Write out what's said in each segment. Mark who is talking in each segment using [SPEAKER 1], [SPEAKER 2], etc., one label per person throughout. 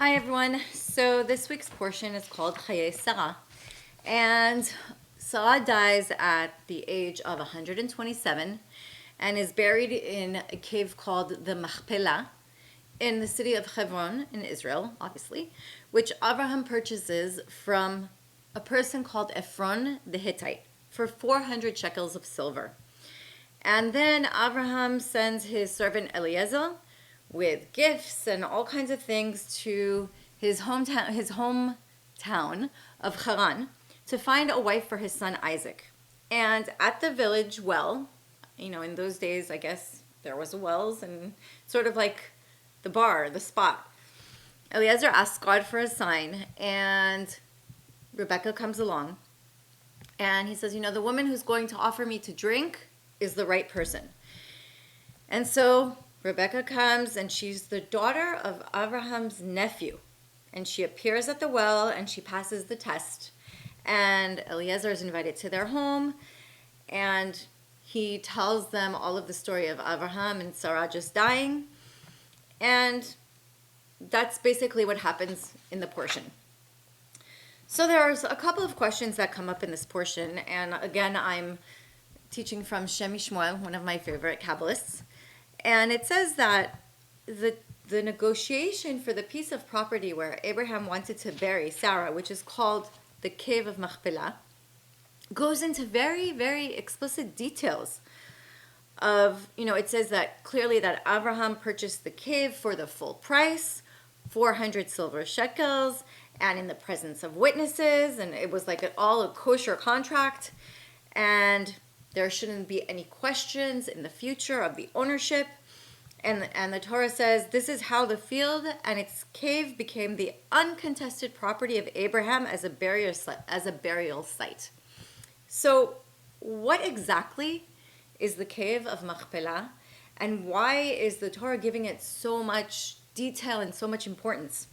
[SPEAKER 1] Hi everyone. So this week's portion is called Chaye Sarah. And Sarah dies at the age of 127 and is buried in a cave called the Machpelah in the city of Hebron in Israel, obviously, which Abraham purchases from a person called Ephron the Hittite for 400 shekels of silver. And then Abraham sends his servant Eliezer with gifts and all kinds of things to his hometown of Haran to find a wife for his son Isaac. And at the village well, in those days, I guess there was wells and sort of like the bar, the spot. Eliezer asks God for a sign, and Rebecca comes along. And he says, the woman who's going to offer me to drink is the right person. And so Rebecca comes, and she's the daughter of Abraham's nephew. And she appears at the well, and she passes the test. And Eliezer is invited to their home, and he tells them all of the story of Abraham and Sarah just dying. And that's basically what happens in the portion. So there's a couple of questions that come up in this portion. And again, I'm teaching from Shem Shmuel, one of my favorite Kabbalists. And it says that the negotiation for the piece of property where Abraham wanted to bury Sarah, which is called the Cave of Machpelah, goes into very, very explicit details of, it says that clearly that Abraham purchased the cave for the full price, 400 silver shekels, and in the presence of witnesses, and it was like all a kosher contract, and there shouldn't be any questions in the future of the ownership. And the Torah says, this is how the field and its cave became the uncontested property of Abraham as a burial site. So what exactly is the cave of Machpelah, and why is the Torah giving it so much detail and so much importance?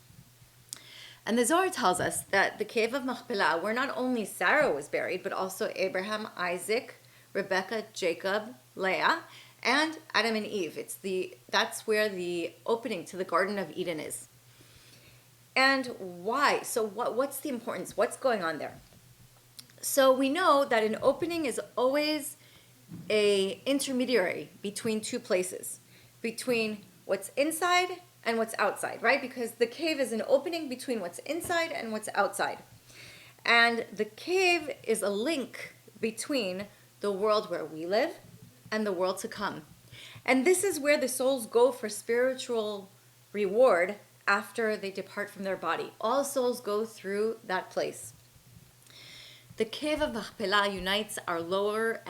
[SPEAKER 1] And the Zohar tells us that the cave of Machpelah, where not only Sarah was buried, but also Abraham, Isaac, Rebecca, Jacob, Leah, and Adam and Eve. That's where the opening to the Garden of Eden is. And why? So what's the importance? What's going on there? So we know that an opening is always an intermediary between two places, between what's inside and what's outside, right? Because the cave is an opening between what's inside and what's outside. And the cave is a link between the world where we live and the world to come. And this is where the souls go for spiritual reward after they depart from their body. All souls go through that place. The cave of Machpelah unites our lower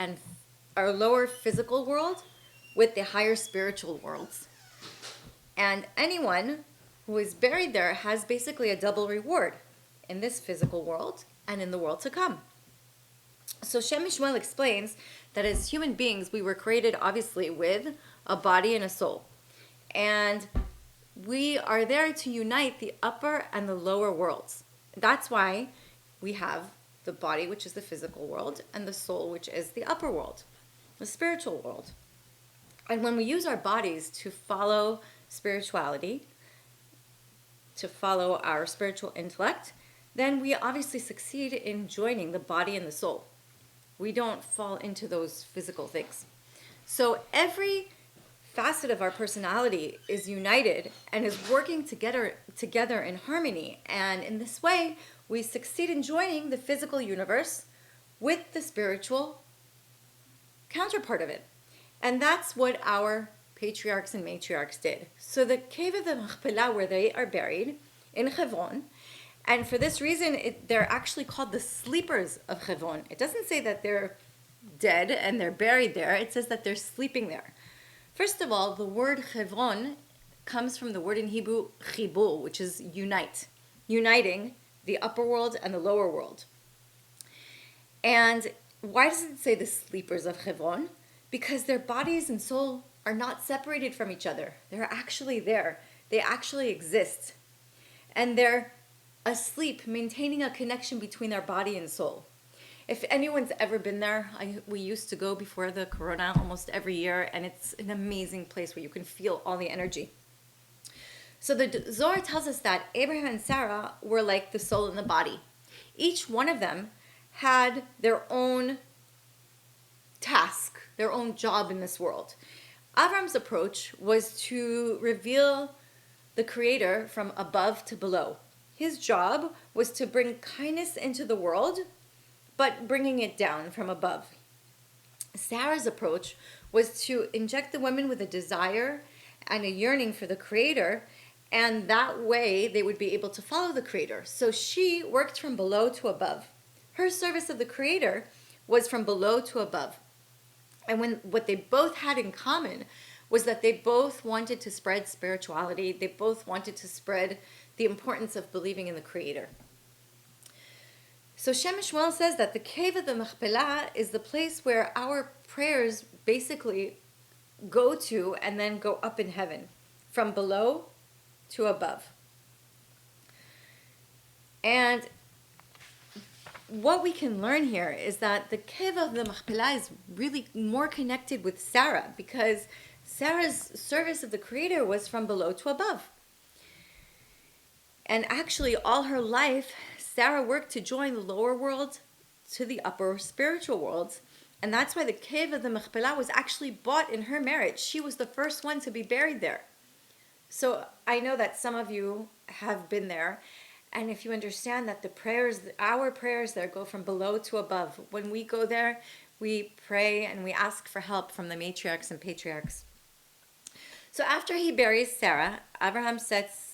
[SPEAKER 1] physical world with the higher spiritual worlds. And anyone who is buried there has basically a double reward in this physical world and in the world to come. So Shem Shmuel explains that as human beings, we were created obviously with a body and a soul. And we are there to unite the upper and the lower worlds. That's why we have the body, which is the physical world, and the soul, which is the upper world, the spiritual world. And when we use our bodies to follow spirituality, to follow our spiritual intellect, then we obviously succeed in joining the body and the soul. We don't fall into those physical things. So every facet of our personality is united and is working together in harmony. And in this way, we succeed in joining the physical universe with the spiritual counterpart of it. And that's what our patriarchs and matriarchs did. So the cave of the Machpelah, where they are buried in Hebron, and for this reason, they're actually called the sleepers of Hebron. It doesn't say that they're dead and they're buried there. It says that they're sleeping there. First of all, the word Hebron comes from the word in Hebrew, chibur, which is unite, uniting the upper world and the lower world. And why does it say the sleepers of Hebron? Because their bodies and soul are not separated from each other. They're actually there. They actually exist. And they're asleep, maintaining a connection between their body and soul. If anyone's ever been there, we used to go before the corona almost every year, and it's an amazing place where you can feel all the energy. So the Zohar tells us that Abraham and Sarah were like the soul and the body. Each one of them had their own task, their own job in this world. Avram's approach was to reveal the Creator from above to below. His job was to bring kindness into the world, but bringing it down from above. Sarah's approach was to inject the women with a desire and a yearning for the Creator, and that way they would be able to follow the Creator. So she worked from below to above. Her service of the Creator was from below to above. And what they both had in common was that they both wanted to spread spirituality. They both wanted to spread the importance of believing in the Creator. So Shem Shmuel says that the cave of the Machpelah is the place where our prayers basically go to and then go up in heaven, from below to above. And what we can learn here is that the cave of the Machpelah is really more connected with Sarah, because Sarah's service of the Creator was from below to above. And actually, all her life, Sarah worked to join the lower world to the upper spiritual worlds. And that's why the cave of the Machpelah was actually bought in her marriage. She was the first one to be buried there. So I know that some of you have been there. And if you understand that the prayers, our prayers there go from below to above. When we go there, we pray and we ask for help from the matriarchs and patriarchs. So after he buries Sarah, Abraham sets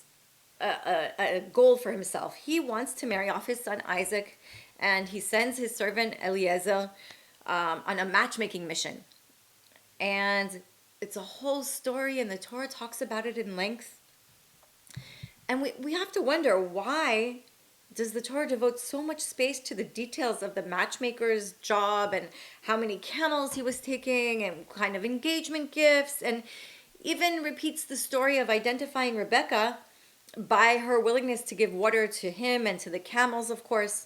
[SPEAKER 1] a goal for himself. He wants to marry off his son Isaac, and he sends his servant Eliezer on a matchmaking mission. And it's a whole story, and the Torah talks about it in length. And we have to wonder, why does the Torah devote so much space to the details of the matchmaker's job and how many camels he was taking and kind of engagement gifts, and even repeats the story of identifying Rebecca by her willingness to give water to him and to the camels, of course.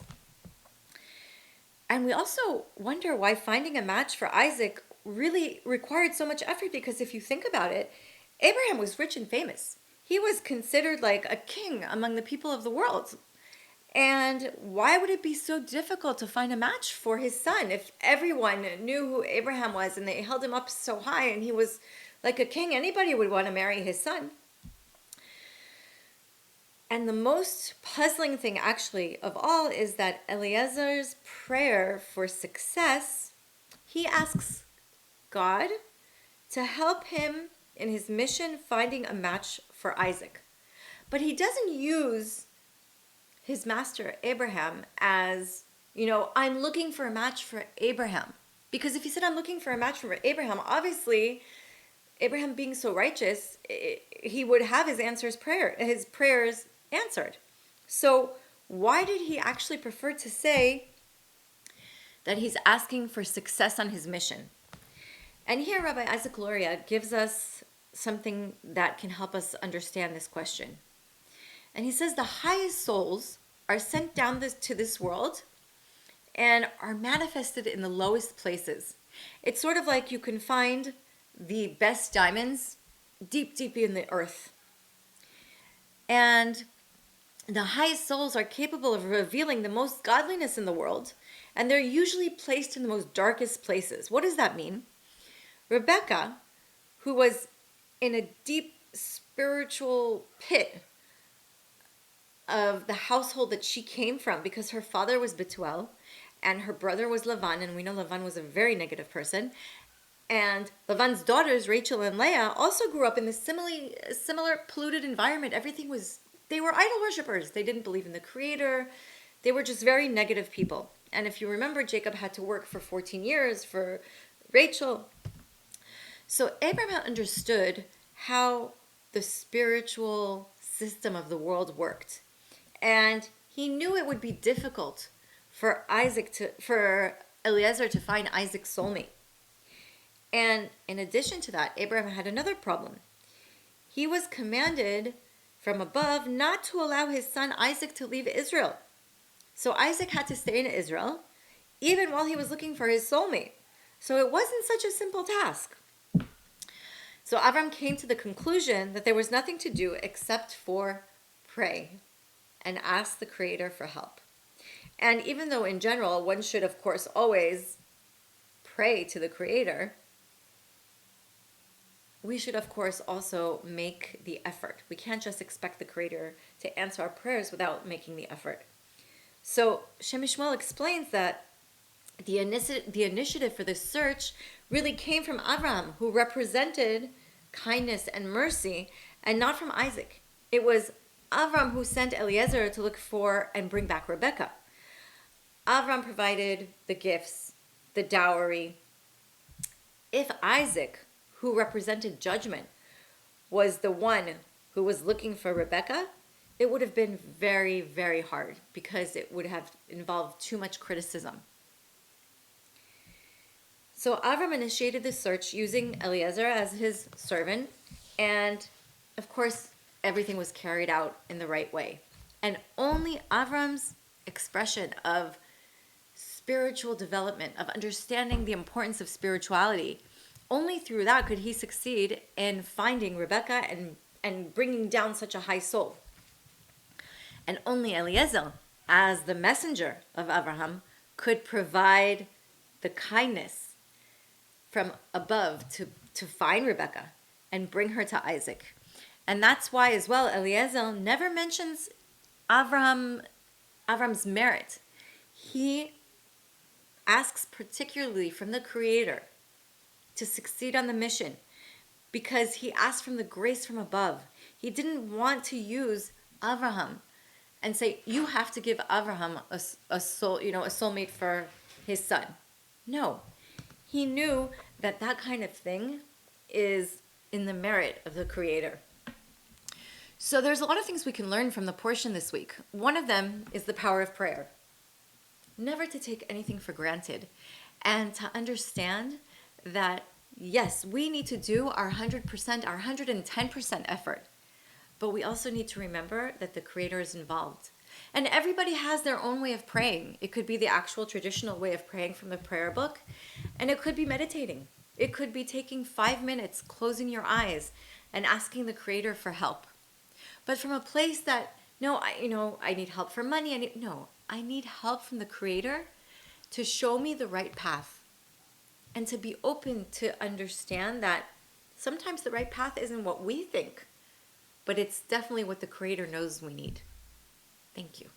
[SPEAKER 1] And we also wonder why finding a match for Isaac really required so much effort, because if you think about it, Abraham was rich and famous. He was considered like a king among the people of the world. And why would it be so difficult to find a match for his son if everyone knew who Abraham was and they held him up so high and he was like a king? Anybody would want to marry his son. And the most puzzling thing actually of all is that Eliezer's prayer for success, he asks God to help him in his mission finding a match for Isaac. But he doesn't use his master Abraham as, I'm looking for a match for Abraham. Because if he said, I'm looking for a match for Abraham, obviously Abraham being so righteous, he would have his prayers answered. So why did he actually prefer to say that he's asking for success on his mission? And here Rabbi Isaac Luria gives us something that can help us understand this question. And he says the highest souls are sent down to this world and are manifested in the lowest places. It's sort of like you can find the best diamonds deep, deep in the earth. And the highest souls are capable of revealing the most godliness in the world, and they're usually placed in the most darkest places. What does that mean? Rebecca, who was in a deep spiritual pit of the household that she came from, because her father was Bethuel and her brother was Lavan, and we know Lavan was a very negative person. And Lavan's daughters, Rachel and Leah, also grew up in this similar polluted environment. They were idol worshippers. They didn't believe in the Creator. They were just very negative people. And if you remember, Jacob had to work for 14 years for Rachel. So Abraham understood how the spiritual system of the world worked. And he knew it would be difficult for Eliezer to find Isaac's soulmate. And in addition to that, Abraham had another problem. He was commanded from above not to allow his son Isaac to leave Israel. So Isaac had to stay in Israel, even while he was looking for his soulmate. So it wasn't such a simple task. So Avram came to the conclusion that there was nothing to do except for pray and ask the Creator for help. And even though in general one should of course always pray to the Creator, we should of course also make the effort. We can't just expect the Creator to answer our prayers without making the effort. So Shem MiShmuel explains that the initiative for this search really came from Avram, who represented kindness and mercy, and not from Isaac. It was Avram who sent Eliezer to look for and bring back Rebekah. Avram provided the gifts, the dowry. If Isaac, who represented judgment, was the one who was looking for Rebekah, it would have been very, very hard because it would have involved too much criticism. So Avram initiated the search using Eliezer as his servant, and of course, everything was carried out in the right way. And only Avram's expression of spiritual development, of understanding the importance of spirituality, only through that could he succeed in finding Rebekah and bringing down such a high soul. And only Eliezer, as the messenger of Abraham, could provide the kindness from above to find Rebekah and bring her to Isaac. And that's why as well Eliezer never mentions Avram's merit. He asks particularly from the Creator to succeed on the mission because he asked from the grace from above. He didn't want to use Avraham and say, you have to give Avraham a soulmate for his son. No. He knew that that kind of thing is in the merit of the Creator. So there's a lot of things we can learn from the portion this week. One of them is the power of prayer. Never to take anything for granted, and to understand that, yes, we need to do our 100%, our 110% effort, but we also need to remember that the Creator is involved. And everybody has their own way of praying. It could be the actual traditional way of praying from the prayer book, and it could be meditating. It could be taking 5 minutes, closing your eyes, and asking the Creator for help. But from a place that, no, I need help for money. I need help from the Creator to show me the right path, and to be open to understand that sometimes the right path isn't what we think, but it's definitely what the Creator knows we need. Thank you.